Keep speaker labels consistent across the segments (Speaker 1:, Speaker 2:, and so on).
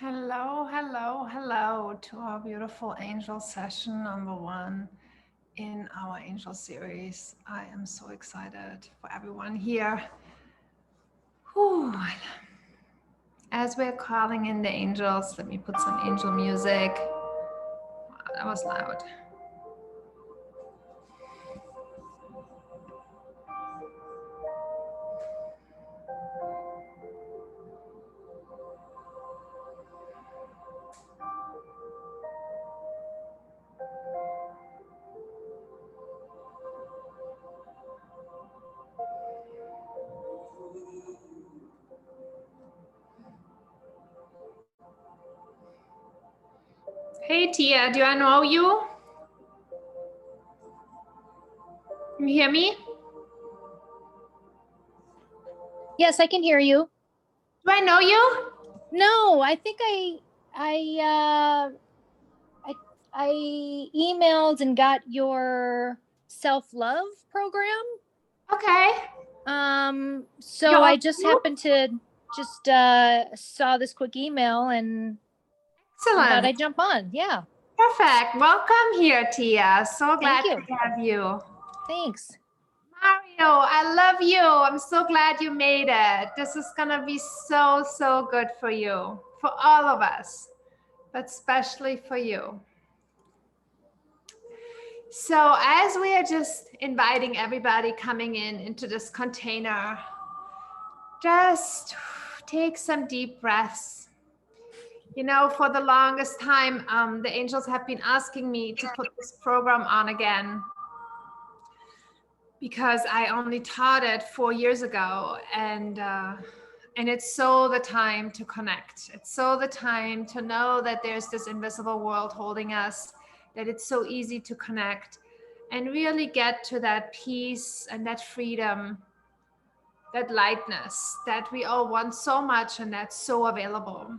Speaker 1: Hello, hello, hello to our beautiful angel session number one in our angel series. I am so excited for everyone here. Whew. As we're calling in the angels, let me put some angel music. Wow, that was loud. Hey Tia, do I know you? Can you hear me?
Speaker 2: Yes, I can hear you.
Speaker 1: Do I know you?
Speaker 2: No, I think I I emailed and got your self-love program.
Speaker 1: Okay.
Speaker 2: So
Speaker 1: You're
Speaker 2: I
Speaker 1: on
Speaker 2: just
Speaker 1: group?
Speaker 2: happened to just saw this quick email and thought
Speaker 1: Excellent.
Speaker 2: I'd jump on. Yeah.
Speaker 1: Perfect. Welcome here, Tia. So
Speaker 2: Thank
Speaker 1: glad
Speaker 2: you.
Speaker 1: to have you.
Speaker 2: Thanks.
Speaker 1: Mario, I love you. I'm so glad you made it. This is going to be so, so good for you, for all of us, but especially for you. So, as we are just inviting everybody coming in into this container, just take some deep breaths. You know, for the longest time, the angels have been asking me to put this program on again because I only taught it 4 years ago, and it's so the time to connect. It's so the time to know that there's this invisible world holding us, that it's so easy to connect and really get to that peace and that freedom, that lightness that we all want so much and that's so available.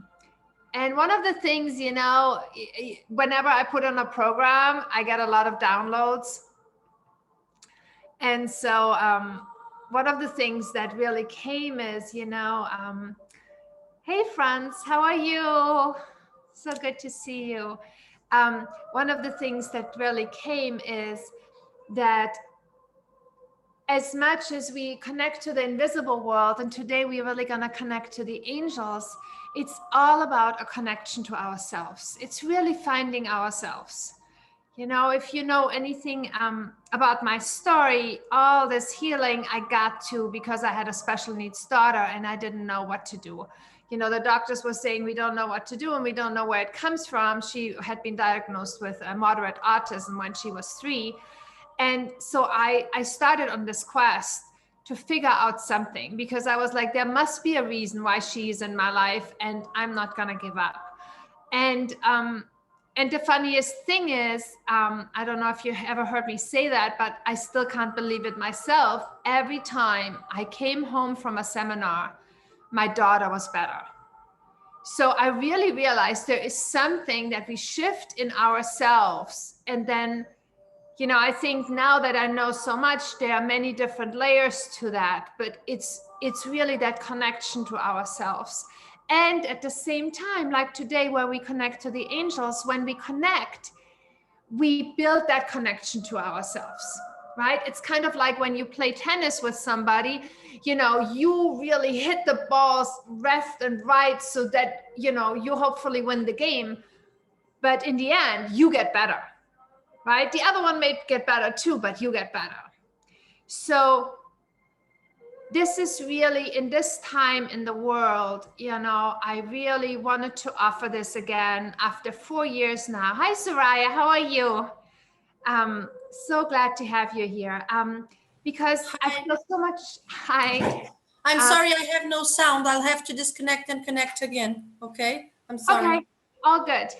Speaker 1: And one of the things, you know, whenever I put on a program, I get a lot of downloads. And so one of the things that really came is, hey, Franz, how are you? So good to see you. One of the things that really came is that as much as we connect to the invisible world, and today we're really going to connect to the angels, it's all about a connection to ourselves. It's really finding ourselves. You know, if you know anything about my story, all this healing I got to because I had a special needs daughter and I didn't know what to do. You know, the doctors were saying we don't know what to do and we don't know where it comes from. She had been diagnosed with moderate autism when she was 3. And so I started on this quest to figure out something because I was like, there must be a reason why she's in my life and I'm not going to give up. And the funniest thing is, I don't know if you ever heard me say that, but I still can't believe it myself. Every time I came home from a seminar, my daughter was better. So I really realized there is something that we shift in ourselves. And then, you know, I think now that I know so much, there are many different layers to that, but it's really that connection to ourselves. And at the same time, like today, where we connect to the angels, when we connect, we build that connection to ourselves, right? It's kind of like when you play tennis with somebody, you know, you really hit the balls left and right so that, you know, you hopefully win the game. But in the end, you get better, right? The other one may get better too, but you get better. So this is really in this time in the world, you know, I really wanted to offer this again after 4 years now. Hi, Soraya, how are you? So glad to have you here. Because I
Speaker 3: Hi.
Speaker 1: feel so much. Hi.
Speaker 3: I'm sorry I have no sound. I'll have to disconnect and connect again. Okay? I'm sorry.
Speaker 1: Okay, all good.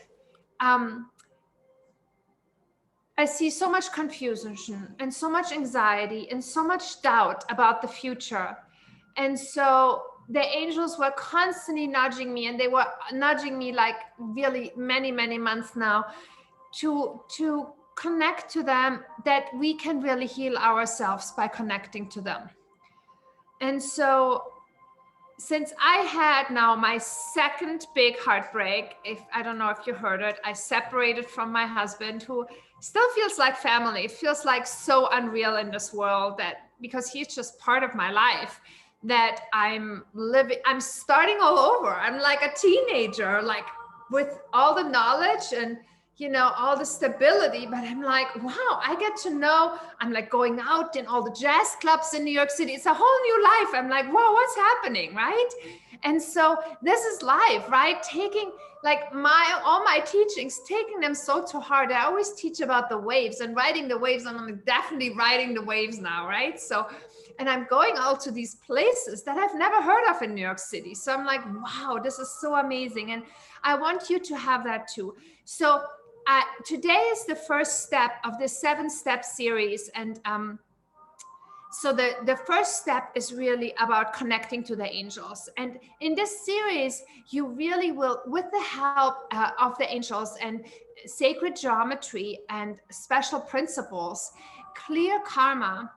Speaker 1: I see so much confusion and so much anxiety and so much doubt about the future. And so the angels were constantly nudging me, and they were nudging me like really many, many months now to connect to them, that we can really heal ourselves by connecting to them. And so since I had now my second big heartbreak, I don't know if you heard it, I separated from my husband, who still feels like family. It feels like so unreal in this world, that because he's just part of my life, that I'm starting all over. I'm like a teenager, like with all the knowledge and, you know, all the stability, but I'm like, wow, I get to know, I'm like going out in all the jazz clubs in New York City. It's a whole new life. I'm like, whoa, what's happening, right? And so this is life, right? Taking like all my teachings, taking them so to heart. I always teach about the waves and riding the waves, and I'm definitely riding the waves now, right? So, and I'm going out to these places that I've never heard of in New York City. So I'm like, wow, this is so amazing. And I want you to have that too. So today is the first step of this 7-step series. And so the first step is really about connecting to the angels. And in this series, you really will, with the help of the angels and sacred geometry and special principles, clear karma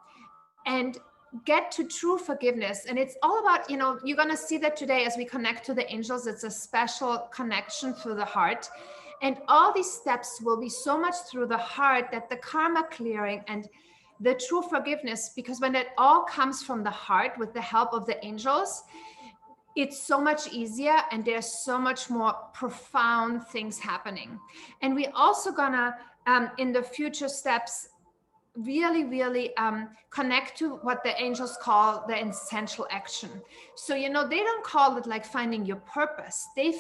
Speaker 1: and get to true forgiveness. And it's all about, you know, you're going to see that today as we connect to the angels. It's a special connection through the heart. And all these steps will be so much through the heart, that the karma clearing and the true forgiveness, because when it all comes from the heart with the help of the angels, it's so much easier, and there's so much more profound things happening. And we also gonna, in the future steps, really connect to what the angels call the essential action. So, you know, they don't call it like finding your purpose. They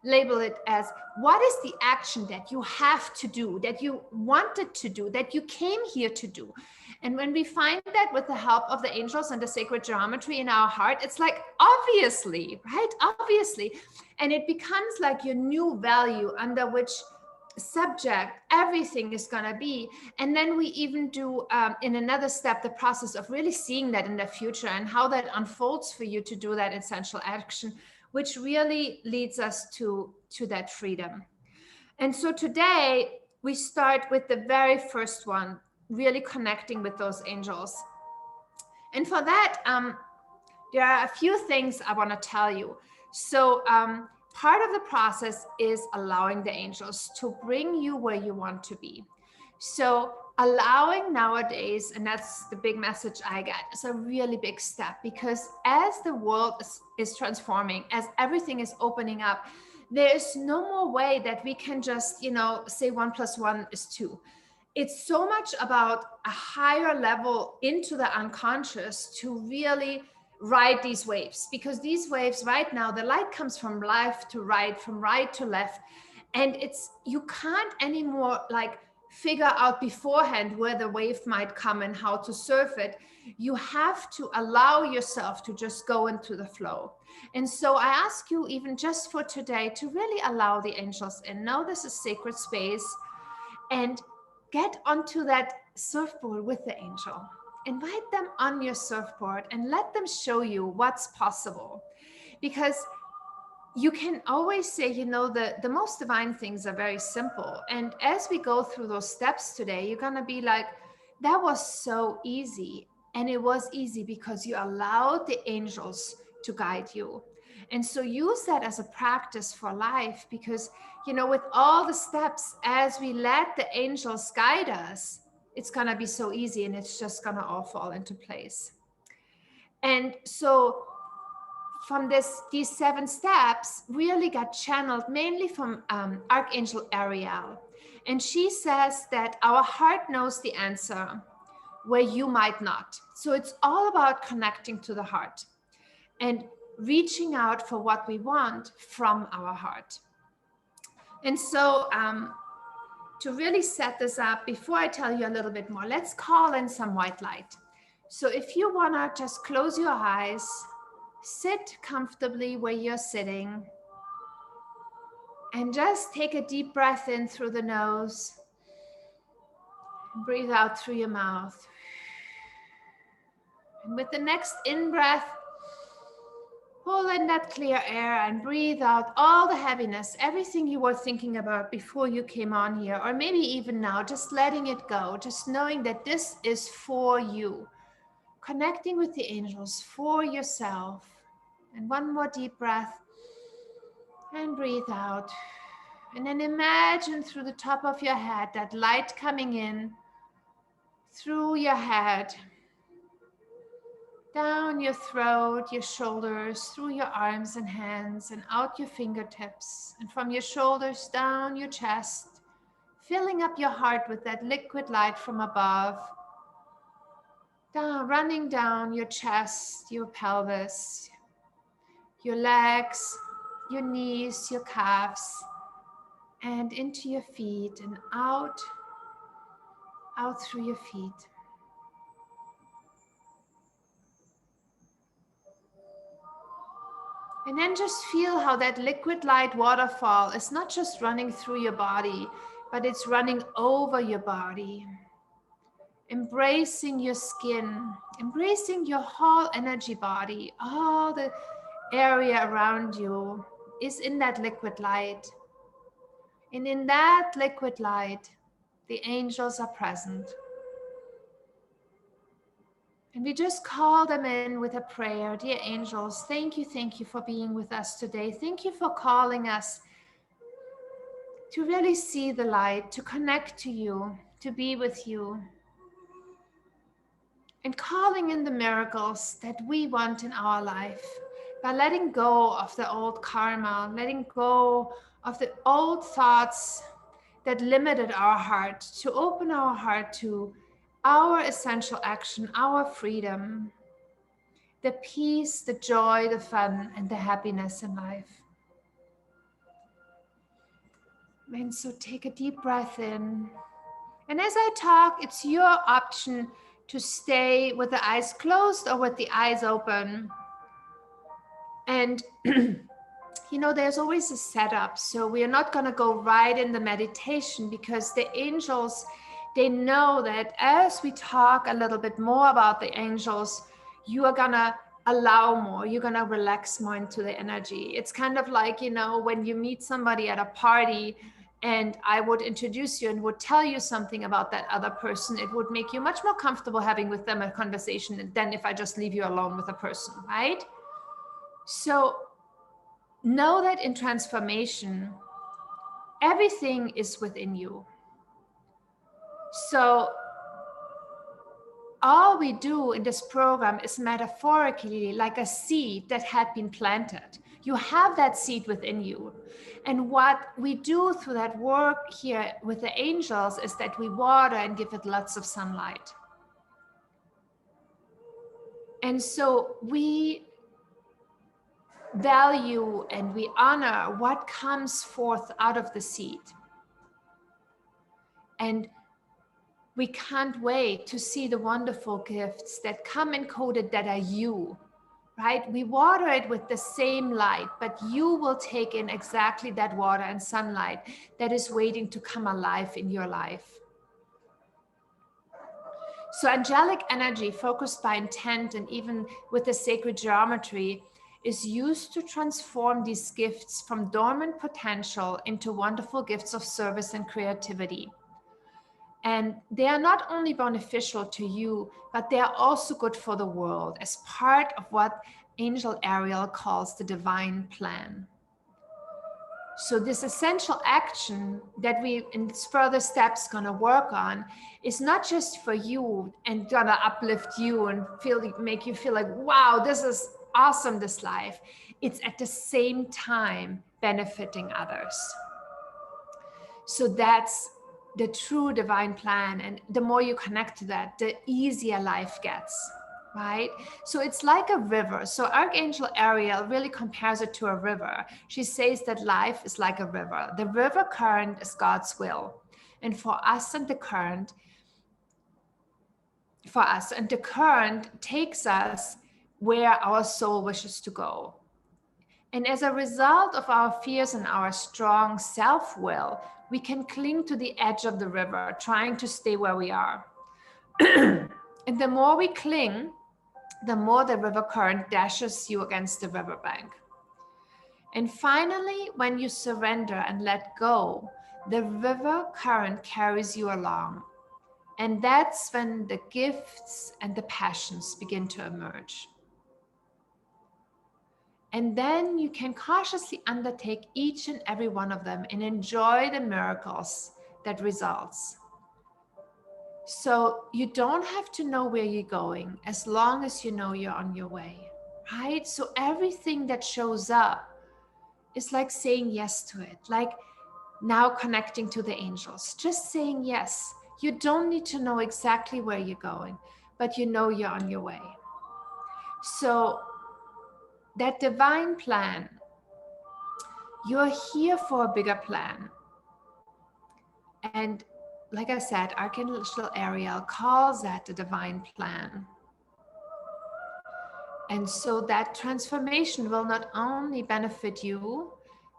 Speaker 1: label it as, what is the action that you have to do, that you wanted to do, that you came here to do. And when we find that with the help of the angels and the sacred geometry in our heart, it's like, obviously, right? Obviously. And it becomes like your new value under which subject everything is going to be. And then we even do in another step the process of really seeing that in the future and how that unfolds for you to do that essential action, which really leads us to that freedom. And so today we start with the very first one, really connecting with those angels. And for that, there are a few things I want to tell you. So part of the process is allowing the angels to bring you where you want to be. So allowing nowadays, and that's the big message I get, is a really big step, because as the world is transforming, as everything is opening up, there is no more way that we can just, you know, say 1 + 1 is 2. It's so much about a higher level into the unconscious to really ride these waves, because these waves right now, the light comes from left to right, from right to left, and you can't anymore like figure out beforehand where the wave might come and how to surf it. You have to allow yourself to just go into the flow. And so I ask you, even just for today, to really allow the angels in. Know this is sacred space, and get onto that surfboard with the angel. Invite them on your surfboard and let them show you what's possible. Because you can always say, you know, the most divine things are very simple. And as we go through those steps today, you're going to be like, that was so easy. And it was easy because you allowed the angels to guide you. And so use that as a practice for life, because, you know, with all the steps, as we let the angels guide us, it's going to be so easy, and it's just going to all fall into place. And so from these 7 steps really got channeled mainly from Archangel Ariel. And she says that our heart knows the answer where you might not. So it's all about connecting to the heart and reaching out for what we want from our heart. And so to really set this up, before I tell you a little bit more, let's call in some white light. So if you want to just close your eyes, sit comfortably where you're sitting, and just take a deep breath in through the nose. Breathe out through your mouth. And with the next in-breath, pull in that clear air and breathe out all the heaviness, everything you were thinking about before you came on here, or maybe even now, just letting it go, just knowing that this is for you. connecting with the angels for yourself. And one more deep breath and breathe out. And then imagine through the top of your head that light coming in through your head, down your throat, your shoulders, through your arms and hands, and out your fingertips, and from your shoulders down your chest, filling up your heart with that liquid light from above, down, running down your chest, your pelvis, your legs, your knees, your calves, and into your feet, and out through your feet. And then just feel how that liquid light waterfall is not just running through your body, but it's running over your body. Embracing your skin, embracing your whole energy body. All the area around you is in that liquid light. And in that liquid light, the angels are present. And we just call them in with a prayer. Dear angels, thank you for being with us today. Thank you for calling us to really see the light, to connect to you, to be with you. And calling in the miracles that we want in our life by letting go of the old karma, letting go of the old thoughts that limited our heart, to open our heart to our essential action, our freedom, the peace, the joy, the fun, and the happiness in life. And so take a deep breath in. And as I talk, it's your option to stay with the eyes closed or with the eyes open. And there's always a setup. So we are not going to go right in the meditation, because the angels, they know that as we talk a little bit more about the angels, you are going to allow more, you're going to relax more into the energy. It's kind of like, when you meet somebody at a party and I would introduce you and would tell you something about that other person, it would make you much more comfortable having with them a conversation than if I just leave you alone with a person, right? So know that in transformation, everything is within you. So all we do in this program is metaphorically like a seed that had been planted. You have that seed within you. And what we do through that work here with the angels is that we water and give it lots of sunlight. And so we value and we honor what comes forth out of the seed. And we can't wait to see the wonderful gifts that come encoded that are you, right? We water it with the same light, but you will take in exactly that water and sunlight that is waiting to come alive in your life. So angelic energy focused by intent and even with the sacred geometry is used to transform these gifts from dormant potential into wonderful gifts of service and creativity. And they are not only beneficial to you, but they are also good for the world as part of what Angel Ariel calls the divine plan. So this essential action that we in further steps gonna work on is not just for you and gonna uplift you and make you feel like, wow, this is awesome, this life. It's at the same time benefiting others. So that's the true divine plan. And the more you connect to that, the easier life gets, right? So it's like a river. So Archangel Ariel really compares it to a river. She says that life is like a river. The river current is God's will. And for us and the current takes us where our soul wishes to go. And as a result of our fears and our strong self-will, we can cling to the edge of the river, trying to stay where we are. And the more we cling, the more the river current dashes you against the riverbank. And finally, when you surrender and let go, the river current carries you along. And that's when the gifts and the passions begin to emerge. And then you can cautiously undertake each and every one of them and enjoy the miracles that results. So you don't have to know where you're going as long as you know you're on your way, right? So everything that shows up is like saying yes to it, like now connecting to the angels, just saying yes. You don't need to know exactly where you're going, but you know you're on your way. So that divine plan, you're here for a bigger plan. And like I said, Archangel Ariel calls that the divine plan. And so that transformation will not only benefit you,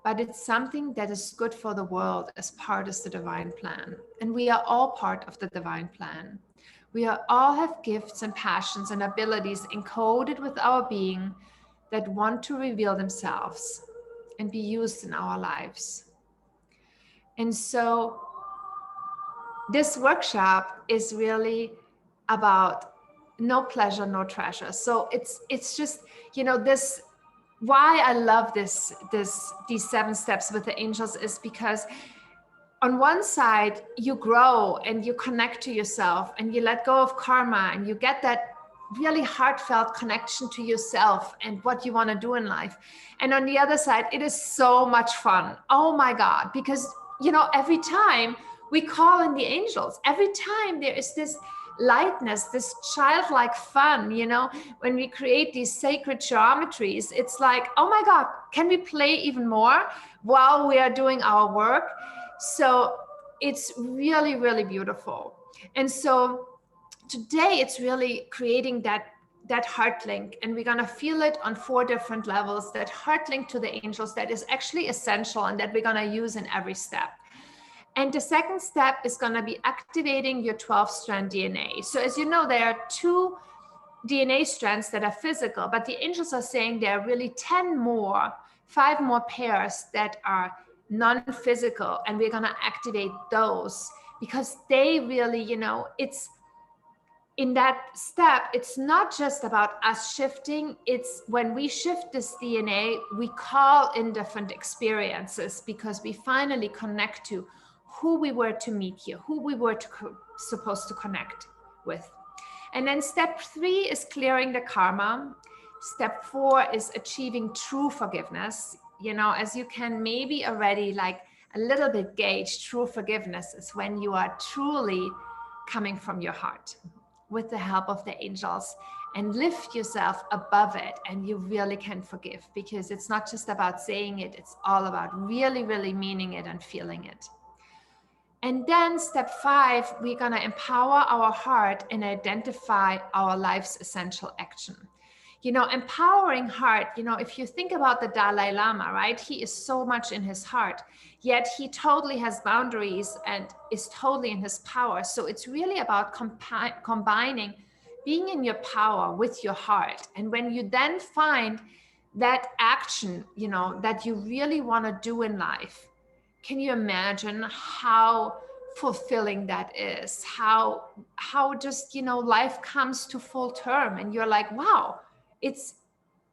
Speaker 1: but it's something that is good for the world as part of the divine plan. And we are all part of the divine plan. We all have gifts and passions and abilities encoded with our being that want to reveal themselves and be used in our lives. And so this workshop is really about no pleasure, no treasure. So it's just, you know, this, why I love these 7 steps with the angels is because on one side you grow and you connect to yourself and you let go of karma and you get that really heartfelt connection to yourself and what you want to do in life. And on the other side, it is so much fun. Oh my God, because, you know, every time we call in the angels, every time there is this lightness, this childlike fun, you know, when we create these sacred geometries, it's like, oh my God, can we play even more while we are doing our work? So it's really, really beautiful. And so today it's really creating that heart link, and we're going to feel it on 4 different levels, that heart link to the angels that is actually essential and that we're going to use in every step. And the second step is going to be activating your 12-strand DNA. So as you know, there are 2 DNA strands that are physical, but the angels are saying there are really 5 more pairs that are non-physical, and we're going to activate those because they really, you know, it's in that step, it's not just about us shifting. It's when we shift this DNA, we call in different experiences because we finally connect to who we were to meet here, who we were supposed to connect with. And then step 3 is clearing the karma. Step 4 is achieving true forgiveness. You know, as you can maybe already like a little bit gauge, true forgiveness is when you are truly coming from your heart with the help of the angels and lift yourself above it, and you really can forgive, because it's not just about saying it, it's all about really, really meaning it and feeling it. And then step 5, we're going to empower our heart and identify our life's essential action. You know, empowering heart, you know, if you think about the Dalai Lama, right? He is so much in his heart, yet he totally has boundaries and is totally in his power. So it's really about combining being in your power with your heart. And when you then find that action, you know, that you really want to do in life, can you imagine how fulfilling that is? How just, you know, life comes to full term and you're like, wow, it's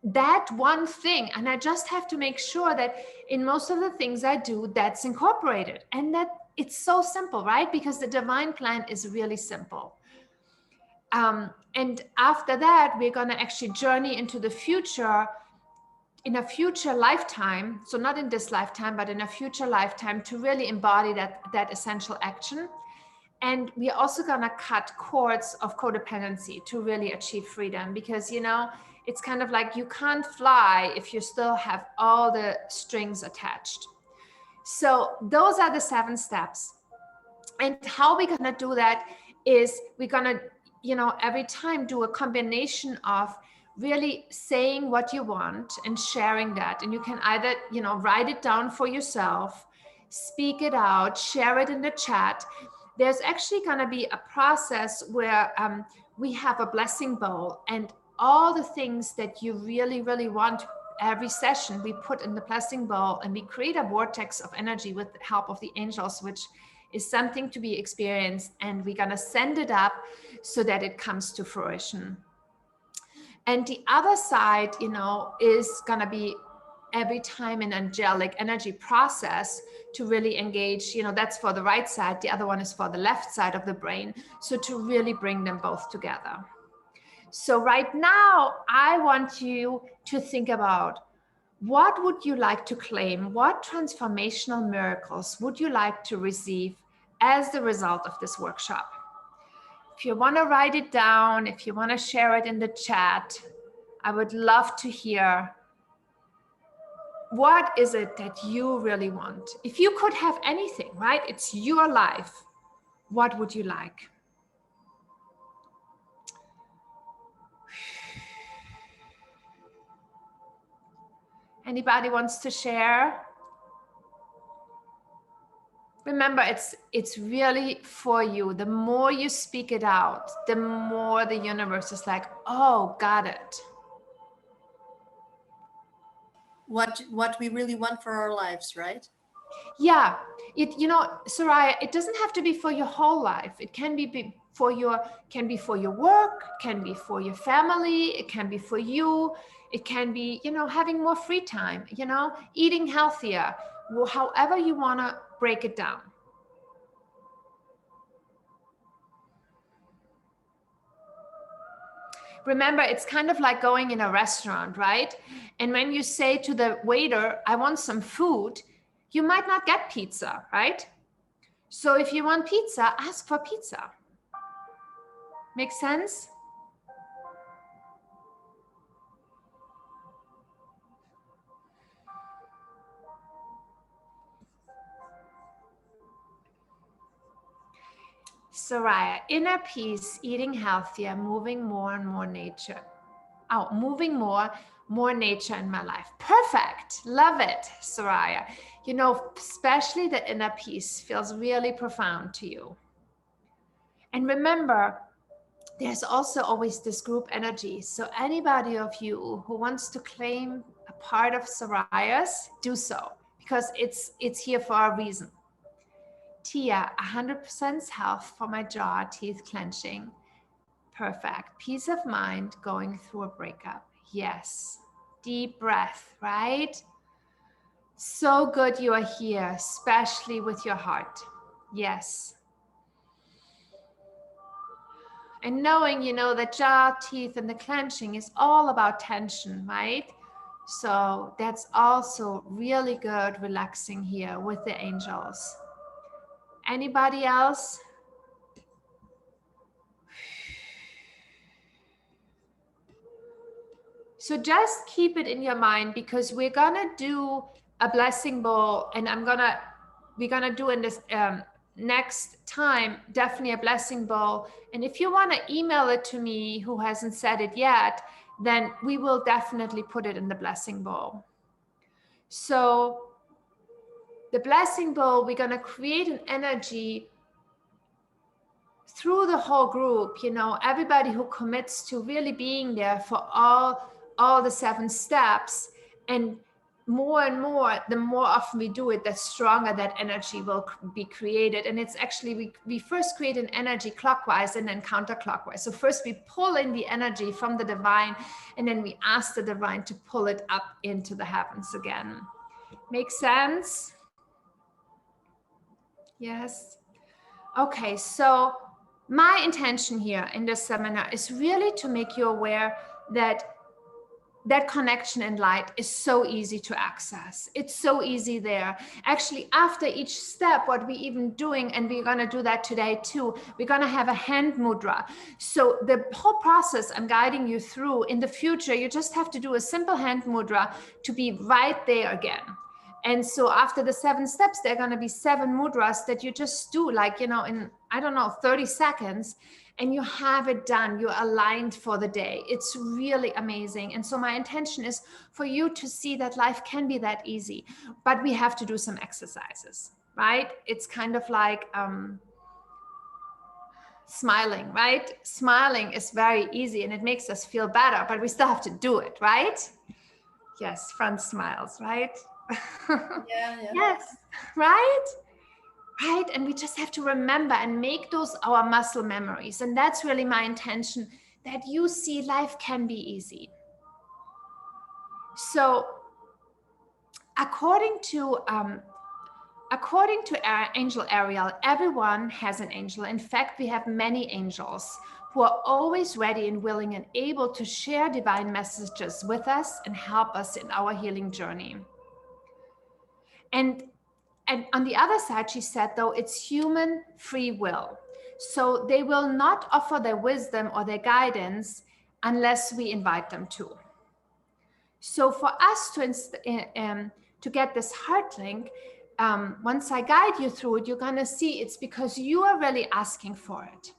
Speaker 1: that one thing. And I just have to make sure that in most of the things I do, that's incorporated, and that it's so simple, right? Because the divine plan is really simple. And after that, we're going to actually journey into the future in a future lifetime. So not in this lifetime, but in a future lifetime, to really embody that essential action. And we're also going to cut cords of codependency to really achieve freedom, because, you know, it's kind of like you can't fly if you still have all the strings attached. So those are the 7 steps. And how we're going to do that is we're going to, you know, every time do a combination of really saying what you want and sharing that. And you can either, you know, write it down for yourself, speak it out, share it in the chat. There's actually going to be a process where we have a blessing bowl, and all the things that you really, really want, every session we put in the blessing bowl, and we create a vortex of energy with the help of the angels, which is something to be experienced, and we're going to send it up so that it comes to fruition. And the other side, you know, is going to be every time an angelic energy process to really engage, you know, that's for the right side. The other one is for the left side of the brain. So to really bring them both together. So right now, I want you to think about, what would you like to claim? What transformational miracles would you like to receive as the result of this workshop? If you want to write it down, if you want to share it in the chat, I would love to hear, what is it that you really want? If you could have anything, right? It's your life. What would you like? Anybody wants to share? Remember, it's really for you. The more you speak it out, the more the universe is like, oh, got it.
Speaker 3: What we really want for our lives, right?
Speaker 1: Yeah, you know, Soraya, it doesn't have to be for your whole life. It can be for your work, can be for your family, it can be for you, it can be, you know, having more free time, you know, eating healthier, however you want to break it down. Remember, it's kind of like going in a restaurant, right? And when you say to the waiter, I want some food, you might not get pizza, right? So if you want pizza, ask for pizza. Make sense? Soraya, inner peace, eating healthier, moving more and more nature. Oh, moving more nature in my life. Perfect. Love it, Soraya. You know, especially the inner peace feels really profound to you. And remember, there's also always this group energy. So anybody of you who wants to claim a part of Soraya's, do so, because it's here for a reason. Tia, 100% health for my jaw, teeth clenching. Perfect. Peace of mind going through a breakup. Yes. Deep breath, right? So good you are here, especially with your heart. Yes. And knowing, you know, the jaw, teeth, and the clenching is all about tension, right? So that's also really good relaxing here with the angels. Anybody else? So just keep it in your mind, because we're gonna do a blessing bowl, and we're gonna do in this next time, definitely a blessing bowl. And if you want to email it to me, who hasn't said it yet, then we will definitely put it in the blessing bowl. So the blessing bowl, we're gonna create an energy through the whole group, you know, everybody who commits to really being there for all the 7 steps. And more, the more often we do it, the stronger that energy will be created. And it's actually, we first create an energy clockwise and then counterclockwise. So first we pull in the energy from the divine, and then we ask the divine to pull it up into the heavens again. Make sense? Yes. Okay, so my intention here in this seminar is really to make you aware that that connection in light is so easy to access. It's so easy there. Actually, after each step, what we even doing, and we're gonna do that today too, we're gonna have a hand mudra. So the whole process I'm guiding you through, in the future, you just have to do a simple hand mudra to be right there again. And so after the 7 steps, there are going to be 7 mudras that you just do, like, you know, in, I don't know, 30 seconds, and you have it done. You're aligned for the day. It's really amazing. And so my intention is for you to see that life can be that easy, but we have to do some exercises, right? It's kind of like smiling, right? Smiling is very easy and it makes us feel better, but we still have to do it, right? Yes, front smiles, right?
Speaker 3: Yeah.
Speaker 1: Yes, right? right? And we just have to remember and make those our muscle memories. And that's really my intention, that you see life can be easy. So according to Angel Ariel, everyone has an angel. In fact, we have many angels who are always ready and willing and able to share divine messages with us and help us in our healing journey. And on the other side, she said, though, it's human free will. So they will not offer their wisdom or their guidance unless we invite them to. So for us to get this heart link, once I guide you through it, you're going to see it's because you are really asking for it.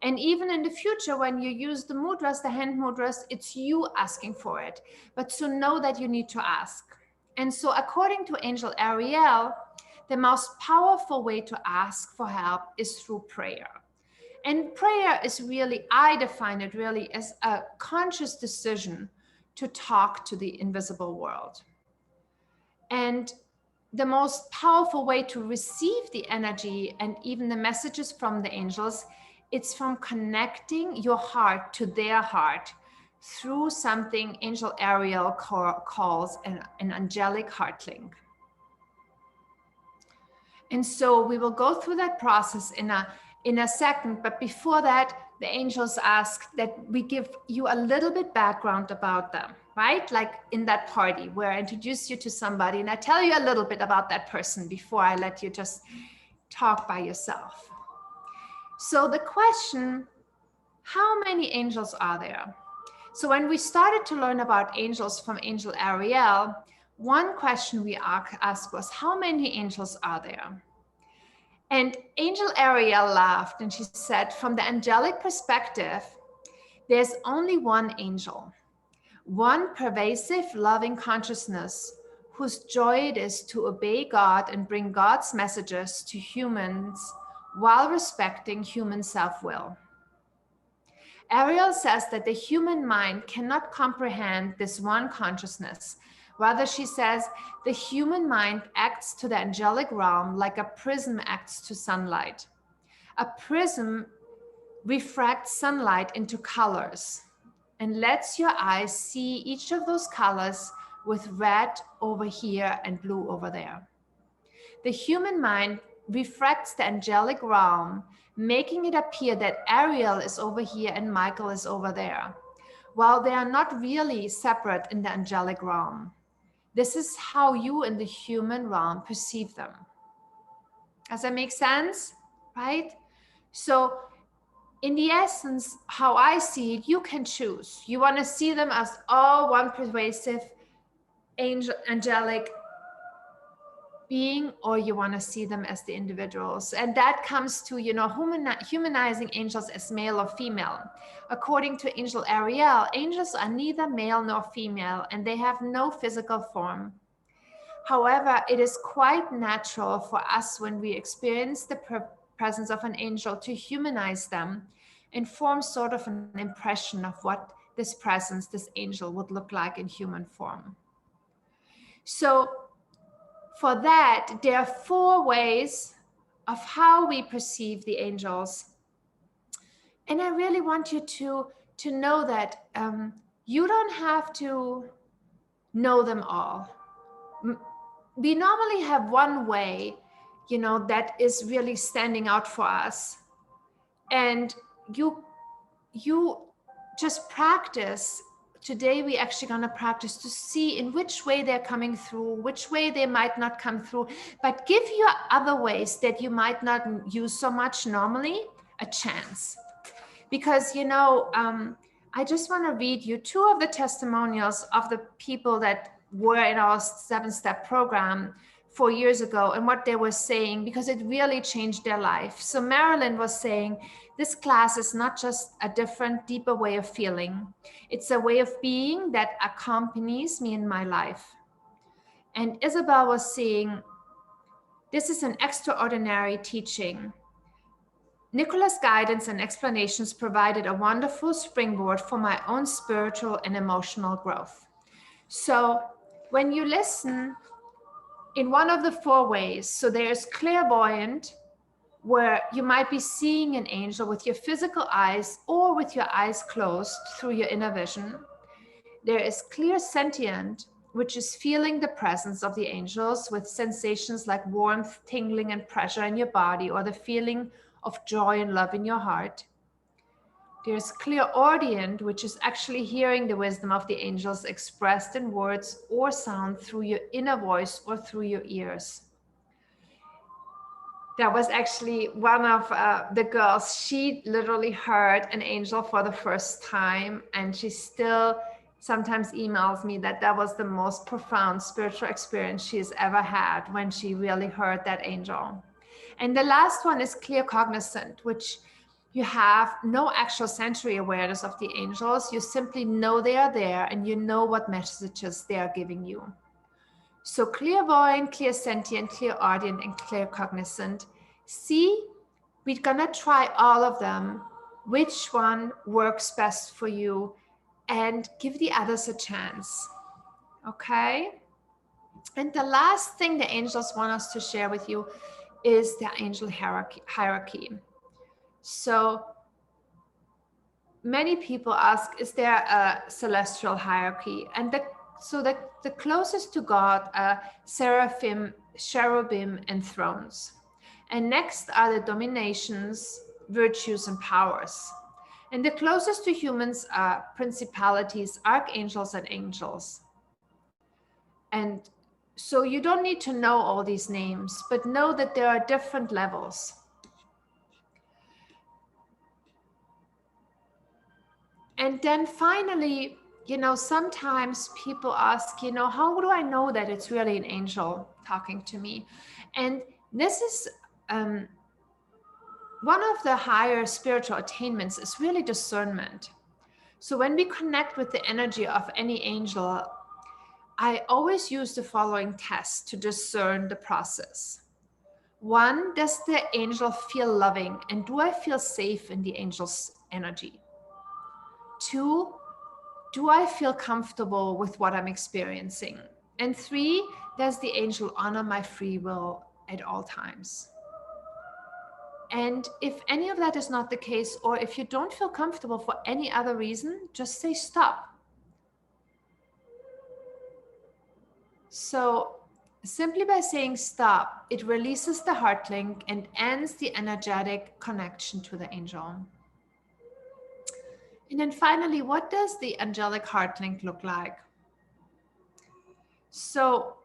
Speaker 1: And even in the future, when you use the mudras, the hand mudras, it's you asking for it. But to know that you need to ask. And so according to Angel Ariel, the most powerful way to ask for help is through prayer. And prayer is really, I define it really as a conscious decision to talk to the invisible world. And the most powerful way to receive the energy and even the messages from the angels, it's from connecting your heart to their heart through something Angel Ariel calls an angelic heart link. And so we will go through that process in a second, but before that, the angels ask that we give you a little bit background about them, right? Like in that party where I introduce you to somebody and I tell you a little bit about that person before I let you just talk by yourself. So the question, how many angels are there? So when we started to learn about angels from Angel Ariel, one question we asked was, how many angels are there? And Angel Ariel laughed and she said, from the angelic perspective, there's only one angel, one pervasive, loving consciousness whose joy it is to obey God and bring God's messages to humans while respecting human self-will. Ariel says that the human mind cannot comprehend this one consciousness. Rather, she says, the human mind acts to the angelic realm like a prism acts to sunlight. A prism refracts sunlight into colors and lets your eyes see each of those colors with red over here and blue over there. The human mind refracts the angelic realm, making it appear that Ariel is over here and Michael is over there, while they are not really separate in the angelic realm. This is how you in the human realm perceive them. Does that make sense? Right? So in the essence, how I see it, you can choose. You want to see them as all one pervasive angelic being, or you want to see them as the individuals. And that comes to, humanizing angels as male or female. According to Angel Ariel, angels are neither male nor female, and they have no physical form. However, it is quite natural for us when we experience the presence of an angel to humanize them and form sort of an impression of what this presence, this angel would look like in human form. So for that, there are 4 ways of how we perceive the angels. And I really want you to know that you don't have to know them all. We normally have one way, that is really standing out for us. And you just practice. Today, we're actually going to practice to see in which way they're coming through, which way they might not come through, but give your other ways that you might not use so much normally a chance. Because, I just want to read you 2 of the testimonials of the people that were in our 7-step program 4 years ago and what they were saying, because it really changed their life. So Marilyn was saying, this class is not just a different, deeper way of feeling. It's a way of being that accompanies me in my life. And Isabel was saying, this is an extraordinary teaching. Nicola's guidance and explanations provided a wonderful springboard for my own spiritual and emotional growth. So when you listen in one of the 4 ways, so there's clairvoyant, where you might be seeing an angel with your physical eyes or with your eyes closed through your inner vision. There is clear sentient, which is feeling the presence of the angels with sensations like warmth, tingling, and pressure in your body, or the feeling of joy and love in your heart. There's clairaudient, which is actually hearing the wisdom of the angels expressed in words or sound through your inner voice or through your ears. That was actually one of the girls. She literally heard an angel for the first time, and she still sometimes emails me that that was the most profound spiritual experience she's ever had, when she really heard that angel. And the last one is claircognizant, which you have no actual sensory awareness of the angels. You simply know they are there, and you know what messages they are giving you. So clairvoyant, clairsentient, clairaudient, and claircognizant. See, we're gonna try all of them. Which one works best for you? And give the others a chance. Okay? And the last thing the angels want us to share with you is the angel hierarchy. So many people ask, is there a celestial hierarchy? And the closest to God are seraphim, cherubim, and thrones. And next are the dominations, virtues, and powers. And the closest to humans are principalities, archangels, and angels. And so you don't need to know all these names, but know that there are different levels. And then finally, you know, sometimes people ask, you know, how do I know that it's really an angel talking to me? And this is one of the higher spiritual attainments, is really discernment. So when we connect with the energy of any angel, I always use the following tests to discern the process. 1, does the angel feel loving? And do I feel safe in the angel's energy? 2, do I feel comfortable with what I'm experiencing? And 3, does the angel honor my free will at all times? And if any of that is not the case, or if you don't feel comfortable for any other reason, just say stop. So simply by saying stop, it releases the heart link and ends the energetic connection to the angel. And then finally, what does the angelic heart link look like? So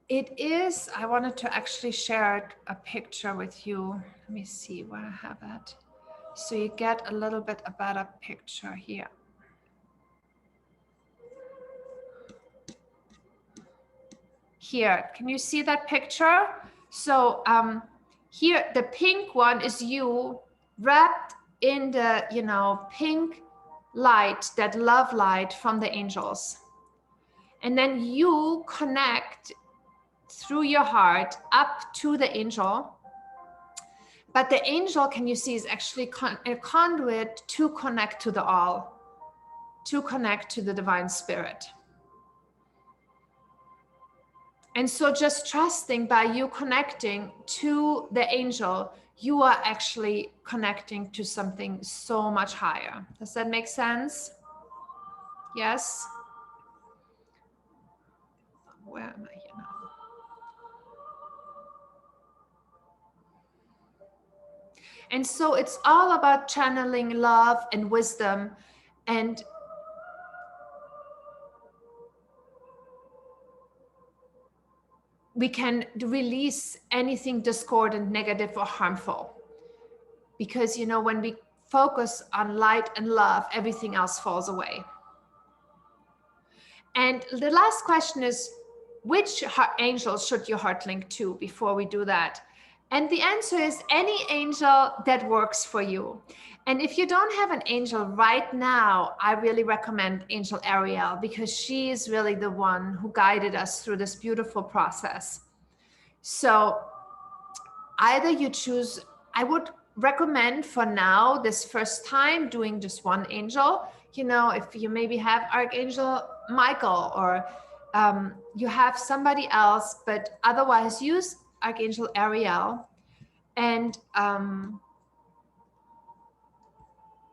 Speaker 1: it is, I wanted to actually share a picture with you. Let me see where I have it. So you get a little bit a better picture here. Here, can you see that picture? So here, the pink one is you wrapped in the, you know, pink light, that love light from the angels. And then you connect through your heart up to the angel. But the angel, can you see, is actually a conduit to connect to the all, to connect to the divine spirit. And so just trusting, by you connecting to the angel, you are actually connecting to something so much higher. Does that make sense? Yes? Where am I here now? And so it's all about channeling love and wisdom, and we can release anything discordant, negative, or harmful. Because, you know, when we focus on light and love, everything else falls away. And the last question is, which angel should your heart link to before we do that? And the answer is any angel that works for you. And if you don't have an angel right now, I really recommend Angel Ariel, because she is really the one who guided us through this beautiful process. So either you choose, I would recommend for now, this first time, doing just one angel. You know, if you maybe have Archangel Michael, or you have somebody else, but otherwise use Archangel Ariel. And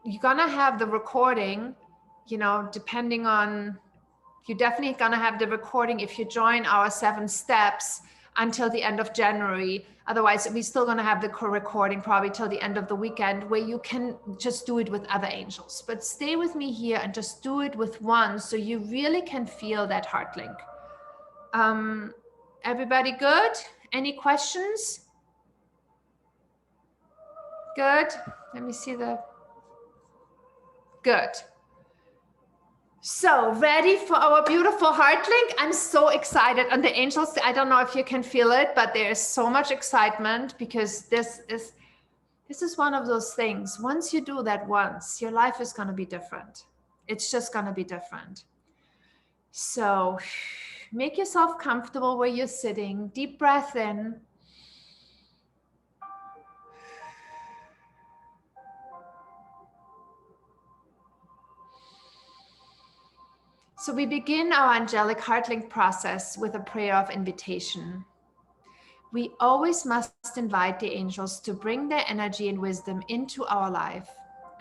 Speaker 1: you're gonna have the recording, you know, depending on, you're definitely gonna have the recording if you join our 7 steps until the end of January. Otherwise, we're still gonna have the recording probably till the end of the weekend, where you can just do it with other angels. But stay with me here and just do it with one, so you really can feel that heart link. Everybody good? Any questions? Good. Let me see the, good. So ready for our beautiful heart link? I'm so excited. And the angels, I don't know if you can feel it, but there is so much excitement, because this is one of those things. Once you do that once, your life is going to be different. It's just going to be different. So make yourself comfortable where you're sitting. Deep breath in. So we begin our angelic heart link process with a prayer of invitation. We always must invite the angels to bring their energy and wisdom into our life.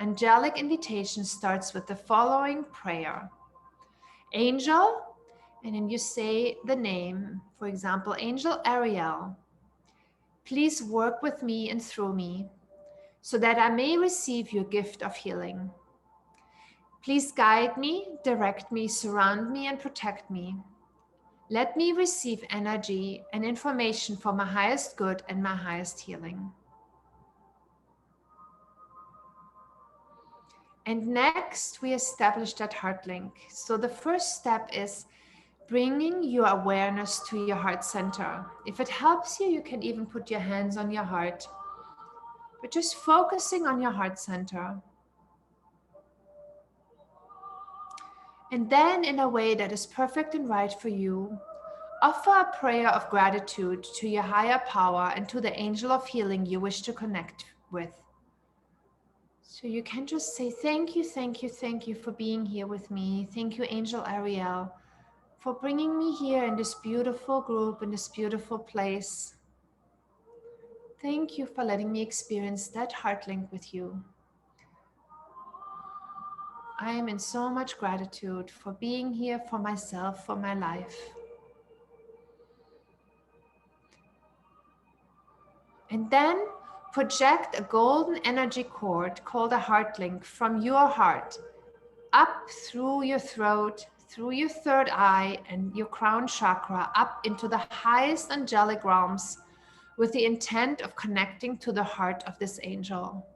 Speaker 1: Angelic invitation starts with the following prayer. Angel, and then you say the name, for example, Angel Ariel, please work with me and through me so that I may receive your gift of healing. Please guide me, direct me, surround me, and protect me. Let me receive energy and information for my highest good and my highest healing. And next, we establish that heart link. So the first step is bringing your awareness to your heart center. If it helps you, you can even put your hands on your heart, but just focusing on your heart center. And then, in a way that is perfect and right for you, offer a prayer of gratitude to your higher power and to the angel of healing you wish to connect with. So you can just say, thank you, thank you, thank you for being here with me. Thank you, Angel Ariel, for bringing me here in this beautiful group, in this beautiful place. Thank you for letting me experience that heart link with you. I am in so much gratitude for being here for myself, for my life. And then project a golden energy cord called a heart link from your heart up through your throat, through your third eye and your crown chakra, up into the highest angelic realms with the intent of connecting to the heart of this angel.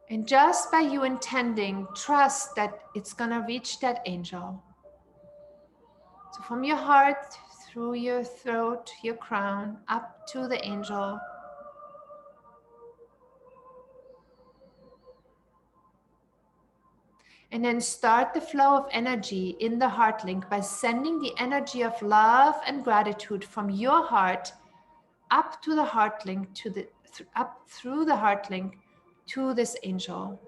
Speaker 1: And just by you intending, trust that it's gonna reach that angel. So from your heart, through your throat, your crown, up to the angel. And then start the flow of energy in the heart link by sending the energy of love and gratitude from your heart up to the heart link, up through the heart link to this angel.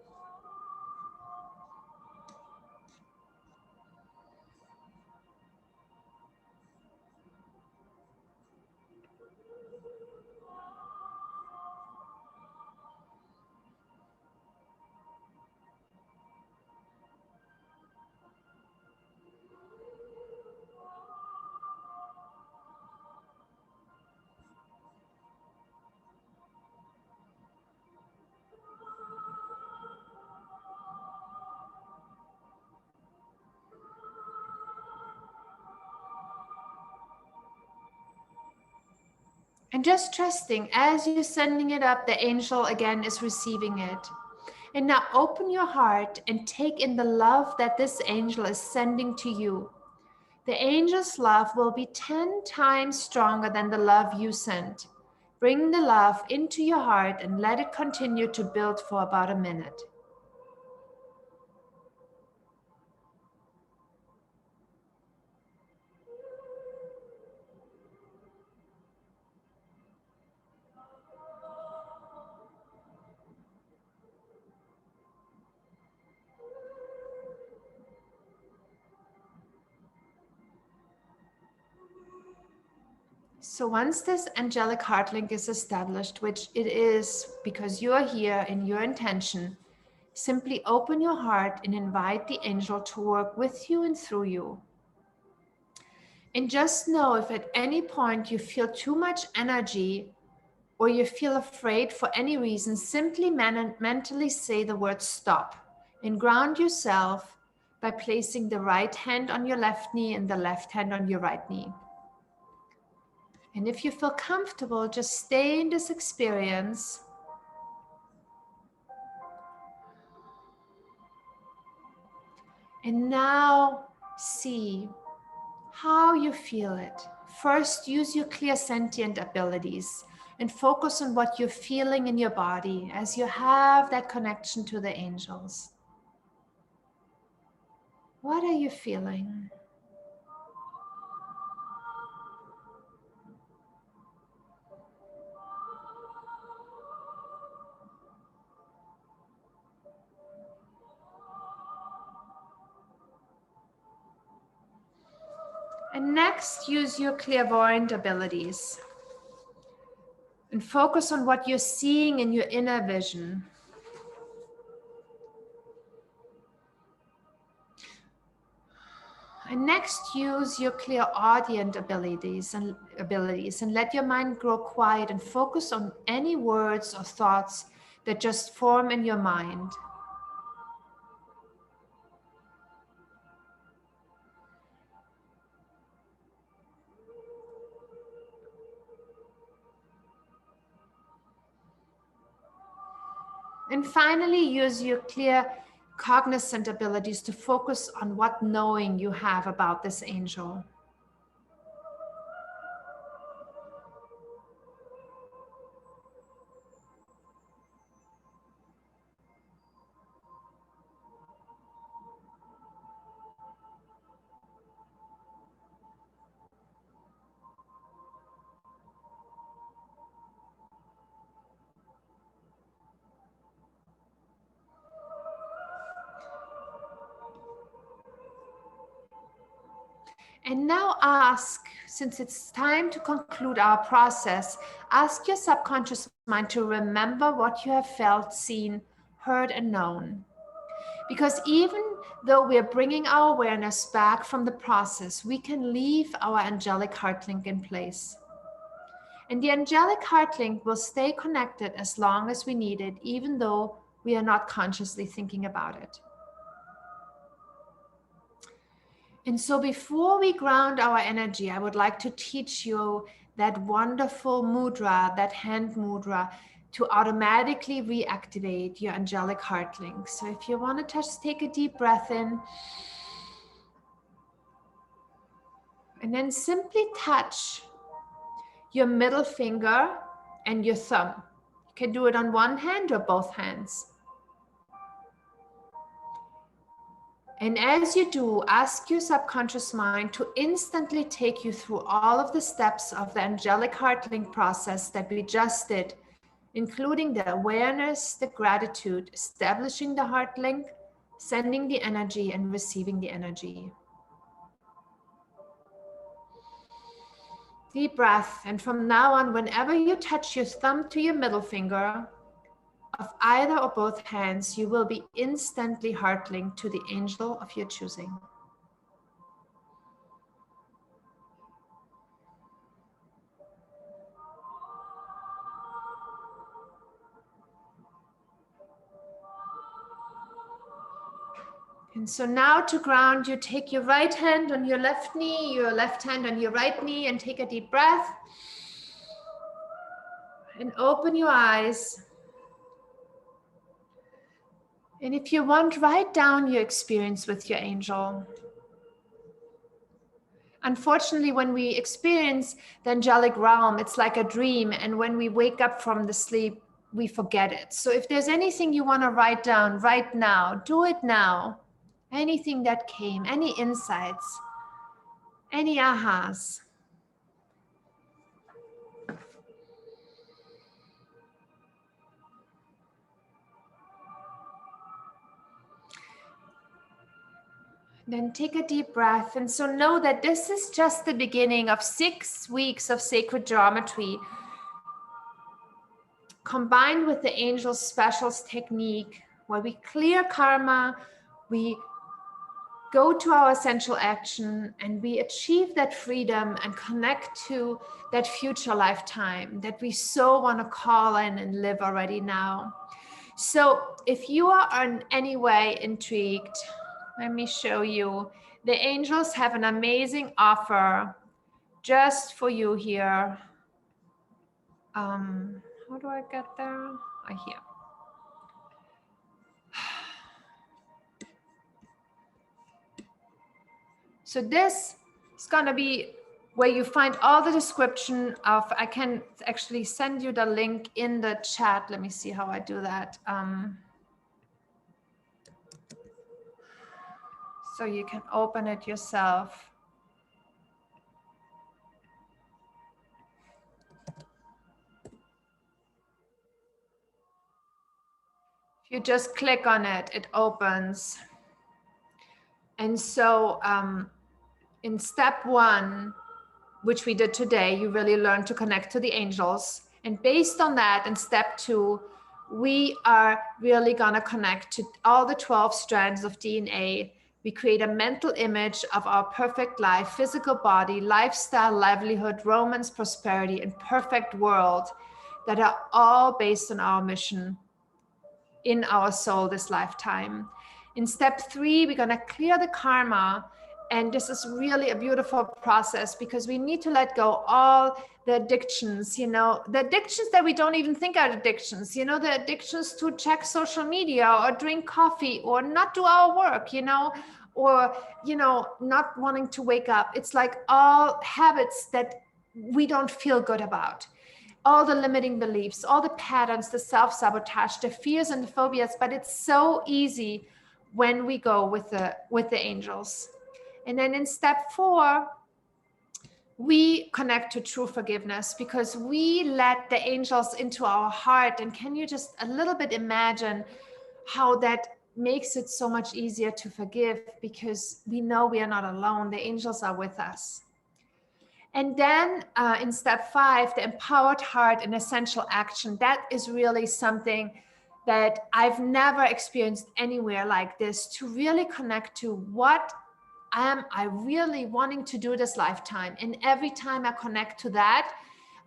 Speaker 1: And just trusting, as you're sending it up, the angel again is receiving it. And now open your heart and take in the love that this angel is sending to you. The angel's love will be 10 times stronger than the love you sent. Bring the love into your heart and let it continue to build for about a minute. So once this angelic heart link is established, which it is because you are here in your intention, simply open your heart and invite the angel to work with you and through you. And just know if at any point you feel too much energy or you feel afraid for any reason, simply mentally say the word stop and ground yourself by placing the right hand on your left knee and the left hand on your right knee. And if you feel comfortable, just stay in this experience. And now see how you feel it. First, use your clairsentient abilities and focus on what you're feeling in your body as you have that connection to the angels. What are you feeling? And next, use your clairvoyant abilities and focus on what you're seeing in your inner vision. And next, use your clairaudient abilities and let your mind grow quiet and focus on any words or thoughts that just form in your mind. And finally, use your clear cognizant abilities to focus on what knowing you have about this angel. And now ask, since it's time to conclude our process, ask your subconscious mind to remember what you have felt, seen, heard, and known. Because even though we're bringing our awareness back from the process, we can leave our angelic heart link in place. And the angelic heart link will stay connected as long as we need it, even though we are not consciously thinking about it. And so before we ground our energy, I would like to teach you that wonderful mudra, that hand mudra, to automatically reactivate your angelic heart link. So if you want to just take a deep breath in, and then simply touch your middle finger and your thumb. You can do it on one hand or both hands. And as you do, ask your subconscious mind to instantly take you through all of the steps of the angelic heart link process that we just did, including the awareness, the gratitude, establishing the heart link, sending the energy, and receiving the energy. Deep breath. And from now on, whenever you touch your thumb to your middle finger, of either or both hands, you will be instantly heart linked to the angel of your choosing. And so now to ground, you take your right hand on your left knee, your left hand on your right knee, and take a deep breath. And open your eyes. And if you want, write down your experience with your angel. Unfortunately, when we experience the angelic realm, it's like a dream. And when we wake up from the sleep, we forget it. So if there's anything you want to write down right now, do it now. Anything that came, any insights, any ahas. Then take a deep breath. And so know that this is just the beginning of 6 weeks of sacred geometry, combined with the Angel Specials technique, where we clear karma, we go to our essential action, and we achieve that freedom and connect to that future lifetime that we so want to call in and live already now. So if you are in any way intrigued, let me show you. The angels have an amazing offer just for you here. How do I get there? Here. So this is going to be where you find all the description of, I can actually send you the link in the chat. Let me see how I do that. So you can open it yourself. If you just click on it, it opens. And so in step 1, which we did today, you really learn to connect to the angels. And based on that, in step 2, we are really gonna connect to all the 12 strands of DNA. We create a mental image of our perfect life, physical body, lifestyle, livelihood, romance, prosperity, and perfect world that are all based on our mission in our soul this lifetime. In step 3, we're gonna clear the karma. And this is really a beautiful process because we need to let go all the addictions, you know, the addictions that we don't even think are addictions, you know, the addictions to check social media or drink coffee or not do our work, you know, or, you know, not wanting to wake up. It's like all habits that we don't feel good about. All the limiting beliefs, all the patterns, the self-sabotage, the fears and the phobias, but it's so easy when we go with the angels. And then in step 4, we connect to true forgiveness because we let the angels into our heart. And can you just a little bit imagine how that makes it so much easier to forgive, because we know we are not alone. The angels are with us. And then in step 5, the empowered heart and essential action. That is really something that I've never experienced anywhere like this, to really connect to what am I really wanting to do this lifetime. And every time I connect to that,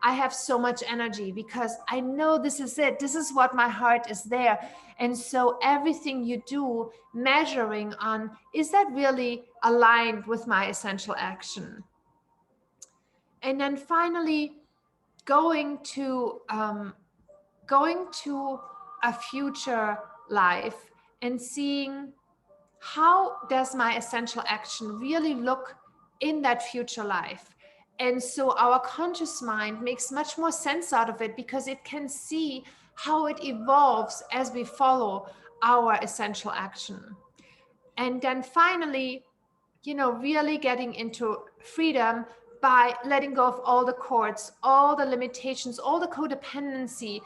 Speaker 1: I have so much energy because I know this is it. This is what my heart is there. And so everything you do, measuring on, is that really aligned with my essential action? And then finally, going to a future life and seeing how does my essential action really look in that future life. And so our conscious mind makes much more sense out of it because it can see how it evolves as we follow our essential action. And then finally, you know, really getting into freedom by letting go of all the cords, all the limitations, all the codependency,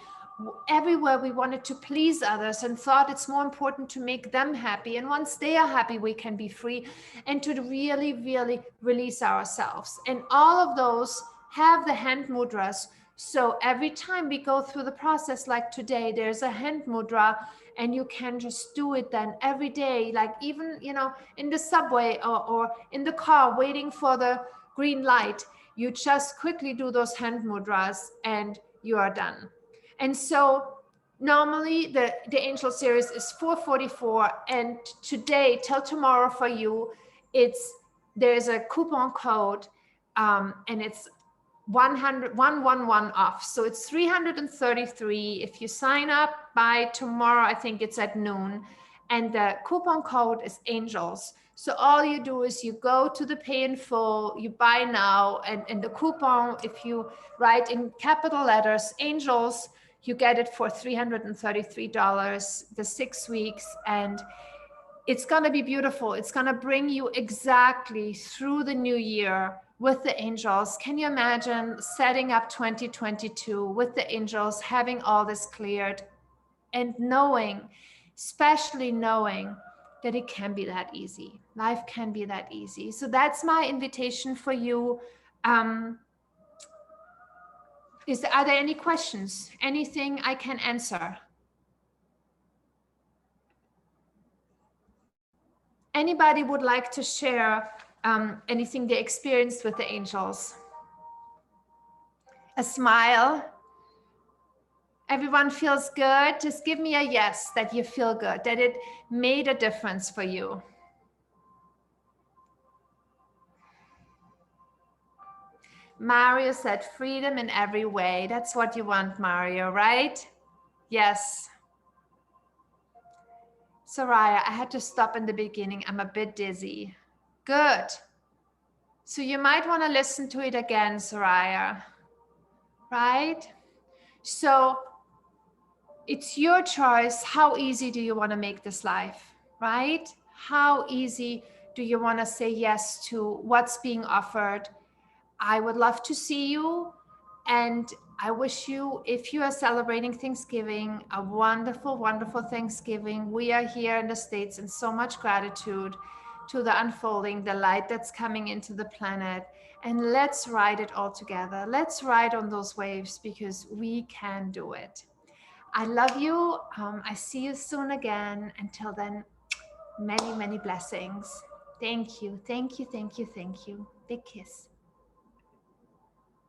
Speaker 1: everywhere we wanted to please others and thought it's more important to make them happy. And once they are happy, we can be free, and to really, really release ourselves. And all of those have the hand mudras. So every time we go through the process, like today, there's a hand mudra, and you can just do it then every day, like even, you know, in the subway or in the car waiting for the green light, you just quickly do those hand mudras and you are done. And so normally the angel series is $444, and today till tomorrow for you, there's a coupon code and it's 111 off. So it's 333 if you sign up by tomorrow. I think it's at noon, and the coupon code is angels. So all you do is you go to the pay in full, you buy now, and the coupon, if you write in capital letters angels, you get it for $333, the 6 weeks, and it's going to be beautiful. It's going to bring you exactly through the new year with the angels. Can you imagine setting up 2022 with the angels, having all this cleared, and knowing, especially knowing that it can be that easy. Life can be that easy. So that's my invitation for you. Are there any questions? Anything I can answer? Anybody would like to share anything they experienced with the angels? A smile. Everyone feels good. Just give me a yes that you feel good, that it made a difference for you. Mario said freedom in every way. That's what you want, Mario, right? Yes. Soraya, I had to stop in the beginning. I'm a bit dizzy. Good. So you might want to listen to it again, Soraya, right? So it's your choice. How easy do you want to make this life, right? How easy do you want to say yes to what's being offered? I would love to see you. And I wish you, if you are celebrating Thanksgiving, a wonderful, wonderful Thanksgiving. We are here in the States in so much gratitude to the unfolding, the light that's coming into the planet. And let's ride it all together. Let's ride on those waves because we can do it. I love you. I see you soon again. Until then, many, many blessings. Thank you. Thank you. Thank you. Thank you. Big kiss.